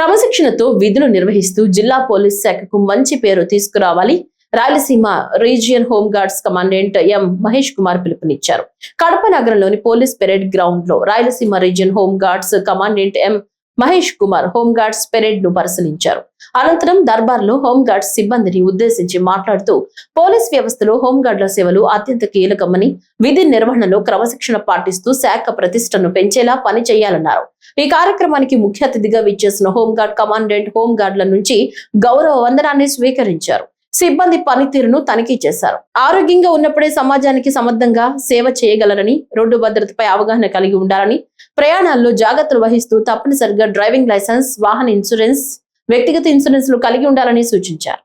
క్రమశిక్షణతో విధులు నిర్వహిస్తూ జిల్లా పోలీస్ శాఖకు మంచి పేరు తీసుకురావాలి. Rayalaseema region home guards commandant M Mahesh Kumar పిలుపునిచ్చారు. కడప నగరంలోని పోలీస్ పెరేడ్ గ్రౌండ్ లో Rayalaseema region home guards commandant M Mahesh Kumar home guards parade ను పరిశీలించారు. అనంతరం దర్బార్ లో హోమ్ గార్డ్స్ సిబ్బందిని ఉద్దేశించి మాట్లాడుతూ పోలీస్ వ్యవస్థలో హోమ్ గార్డుల సేవలు అత్యంత కీలకమని, విధి నిర్వహణలో క్రమశిక్షణ పాటిస్తూ శాఖ ప్రతిష్టను పెంచేలా పని చేయాలన్నారు. ఈ కార్యక్రమానికి ముఖ్య అతిథిగా విచ్చేసిన హోంగార్డ్ కమాండెంట్ హోంగార్డుల నుంచి గౌరవ వందనాన్ని స్వీకరించారు. సిబ్బంది పనితీరును తనిఖీ చేశారు. ఆరోగ్యంగా ఉన్నప్పుడే సమాజానికి సమర్థంగా సేవ చేయగలరని, రోడ్డు భద్రతపై అవగాహన కలిగి ఉండాలని, ప్రయాణాల్లో జాగ్రత్తలు వహిస్తూ తప్పనిసరిగా డ్రైవింగ్ లైసెన్స్, వాహన ఇన్సూరెన్స్, వ్యక్తిగత ఇన్సూరెన్స్ లు కలిగి ఉండాలని సూచించారు.